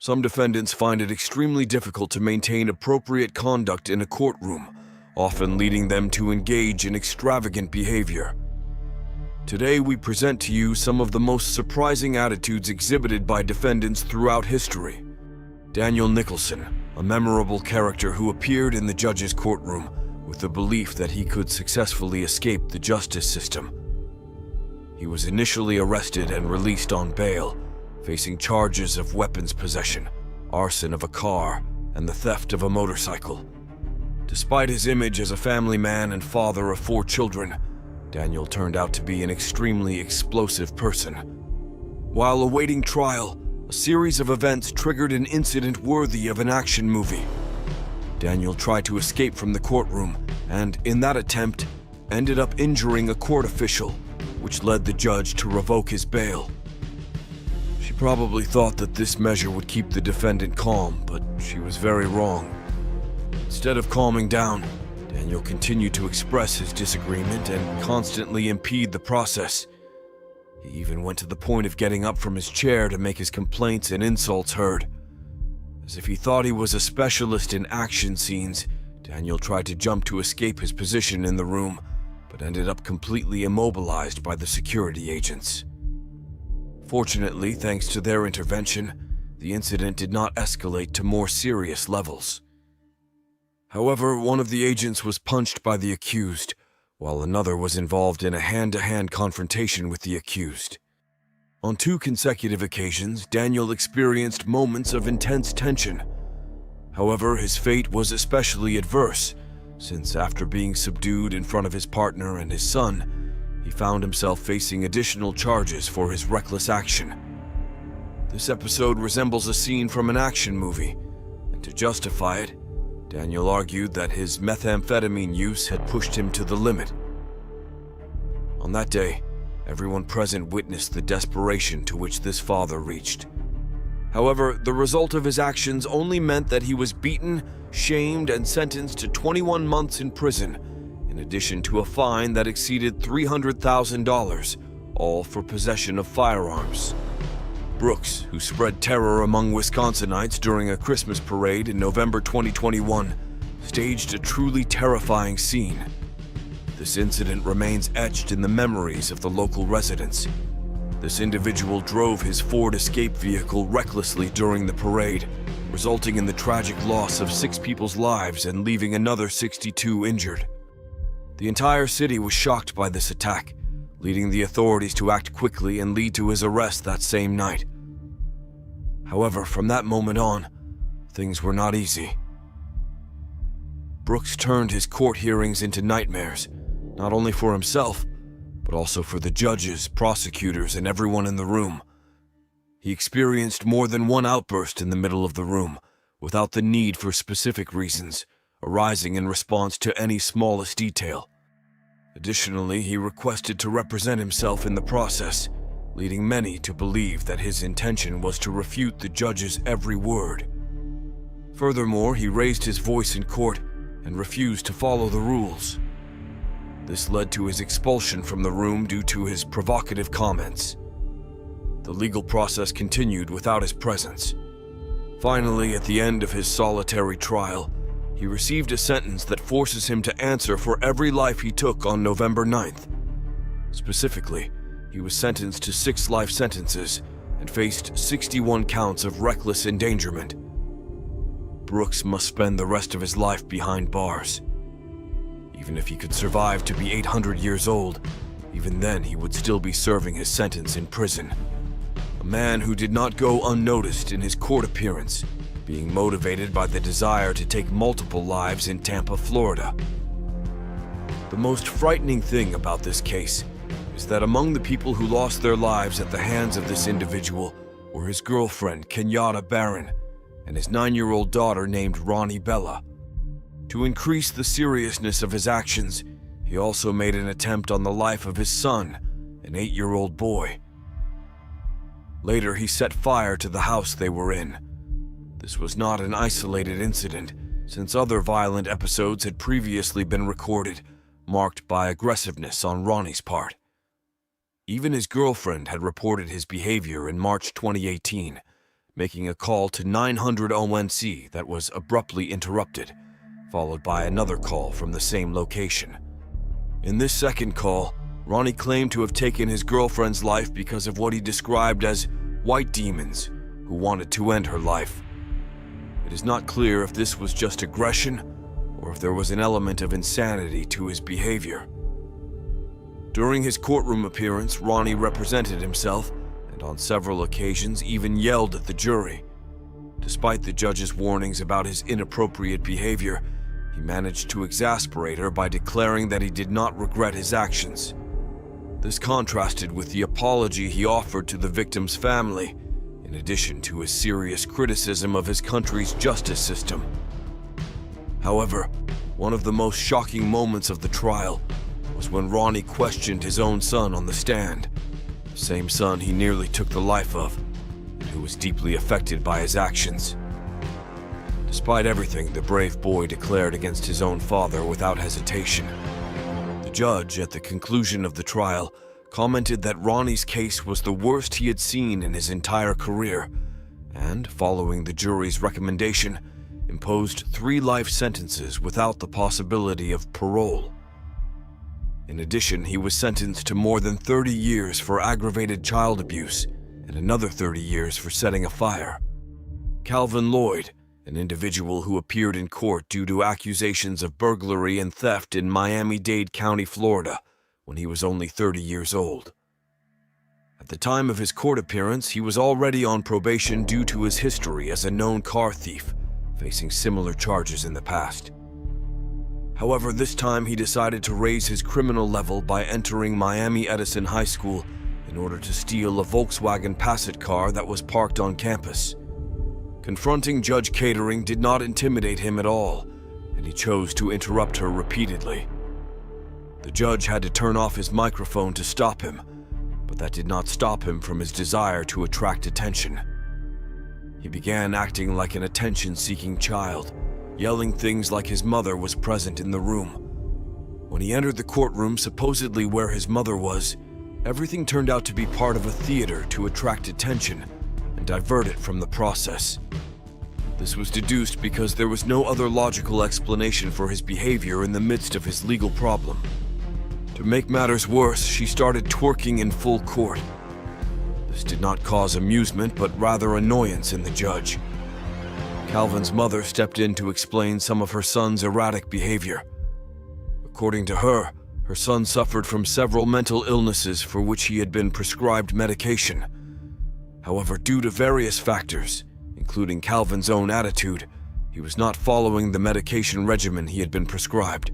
Some defendants find it extremely difficult to maintain appropriate conduct in a courtroom, often leading them to engage in extravagant behavior. Today, we present to you some of the most surprising attitudes exhibited by defendants throughout history. Daniel Nicholson, a memorable character who appeared in the judge's courtroom with the belief that he could successfully escape the justice system. He was initially arrested and released on bail, facing charges of weapons possession, arson of a car, and the theft of a motorcycle. Despite his image as a family man and father of 4 children, Daniel turned out to be an extremely explosive person. While awaiting trial, a series of events triggered an incident worthy of an action movie. Daniel tried to escape from the courtroom and, in that attempt, ended up injuring a court official, which led the judge to revoke his bail. She probably thought that this measure would keep the defendant calm, but she was very wrong. Instead of calming down, Daniel continued to express his disagreement and constantly impede the process. He even went to the point of getting up from his chair to make his complaints and insults heard. As if he thought he was a specialist in action scenes, Daniel tried to jump to escape his position in the room, but ended up completely immobilized by the security agents. Fortunately, thanks to their intervention, the incident did not escalate to more serious levels. However, one of the agents was punched by the accused, while another was involved in a hand-to-hand confrontation with the accused. On 2 consecutive occasions, Daniel experienced moments of intense tension. However, his fate was especially adverse, since after being subdued in front of his partner and his son, he found himself facing additional charges for his reckless action. This episode resembles a scene from an action movie, and to justify it, Daniel argued that his methamphetamine use had pushed him to the limit. On that day, everyone present witnessed the desperation to which this father reached. However, the result of his actions only meant that he was beaten, shamed, and sentenced to 21 months in prison, in addition to a fine that exceeded $300,000, all for possession of firearms. Brooks, who spread terror among Wisconsinites during a Christmas parade in November 2021, staged a truly terrifying scene. This incident remains etched in the memories of the local residents. This individual drove his Ford Escape vehicle recklessly during the parade, resulting in the tragic loss of 6 people's lives and leaving another 62 injured. The entire city was shocked by this attack, leading the authorities to act quickly and lead to his arrest that same night. However, from that moment on, things were not easy. Brooks turned his court hearings into nightmares, not only for himself, but also for the judges, prosecutors, and everyone in the room. He experienced more than one outburst in the middle of the room, without the need for specific reasons, arising in response to any smallest detail. Additionally, he requested to represent himself in the process, leading many to believe that his intention was to refute the judge's every word. Furthermore, he raised his voice in court and refused to follow the rules. This led to his expulsion from the room due to his provocative comments. The legal process continued without his presence. Finally, at the end of his solitary trial, he received a sentence that forces him to answer for every life he took on November 9th. Specifically, he was sentenced to 6 life sentences and faced 61 counts of reckless endangerment. Brooks must spend the rest of his life behind bars. Even if he could survive to be 800 years old, even then he would still be serving his sentence in prison. A man who did not go unnoticed in his court appearance, being motivated by the desire to take multiple lives in Tampa, Florida. The most frightening thing about this case is that among the people who lost their lives at the hands of this individual were his girlfriend, Kenyatta Barron, and his 9-year-old daughter named Ronnie Bella. To increase the seriousness of his actions, he also made an attempt on the life of his son, an 8-year-old boy. Later, he set fire to the house they were in. This was not an isolated incident, since other violent episodes had previously been recorded, marked by aggressiveness on Ronnie's part. Even his girlfriend had reported his behavior in March 2018, making a call to 900 ONC that was abruptly interrupted, followed by another call from the same location. In this second call, Ronnie claimed to have taken his girlfriend's life because of what he described as white demons who wanted to end her life. It is not clear if this was just aggression or if there was an element of insanity to his behavior. During his courtroom appearance, Ronnie represented himself and on several occasions even yelled at the jury. Despite the judge's warnings about his inappropriate behavior, he managed to exasperate her by declaring that he did not regret his actions. This contrasted with the apology he offered to the victim's family, in addition to his serious criticism of his country's justice system. However, one of the most shocking moments of the trial was when Ronnie questioned his own son on the stand, the same son he nearly took the life of, and who was deeply affected by his actions. Despite everything, the brave boy declared against his own father without hesitation. The judge, at the conclusion of the trial, commented that Ronnie's case was the worst he had seen in his entire career, and, following the jury's recommendation, imposed 3 life sentences without the possibility of parole. In addition, he was sentenced to more than 30 years for aggravated child abuse and another 30 years for setting a fire. Calvin Lloyd, an individual who appeared in court due to accusations of burglary and theft in Miami-Dade County, Florida, when he was only 30 years old. At the time of his court appearance, he was already on probation due to his history as a known car thief, facing similar charges in the past. However, this time he decided to raise his criminal level by entering Miami Edison High School in order to steal a Volkswagen Passat car that was parked on campus. Confronting Judge Catering did not intimidate him at all, and he chose to interrupt her repeatedly. The judge had to turn off his microphone to stop him, but that did not stop him from his desire to attract attention. He began acting like an attention-seeking child, yelling things like his mother was present in the room. When he entered the courtroom, supposedly where his mother was, everything turned out to be part of a theater to attract attention and divert it from the process. This was deduced because there was no other logical explanation for his behavior in the midst of his legal problem. To make matters worse, she started twerking in full court. This did not cause amusement, but rather annoyance in the judge. Calvin's mother stepped in to explain some of her son's erratic behavior. According to her, her son suffered from several mental illnesses for which he had been prescribed medication. However, due to various factors, including Calvin's own attitude, he was not following the medication regimen he had been prescribed.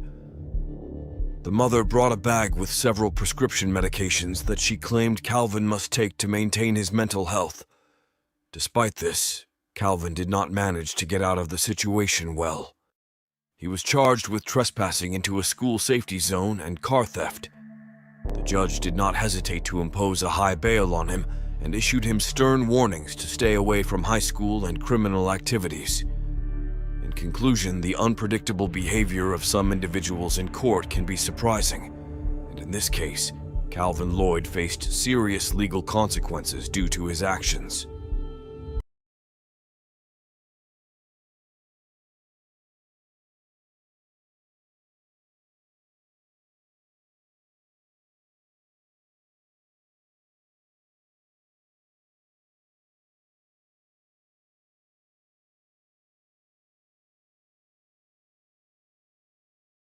The mother brought a bag with several prescription medications that she claimed Calvin must take to maintain his mental health. Despite this, Calvin did not manage to get out of the situation well. He was charged with trespassing into a school safety zone and car theft. The judge did not hesitate to impose a high bail on him and issued him stern warnings to stay away from high school and criminal activities. In conclusion, the unpredictable behavior of some individuals in court can be surprising, and in this case, Calvin Lloyd faced serious legal consequences due to his actions.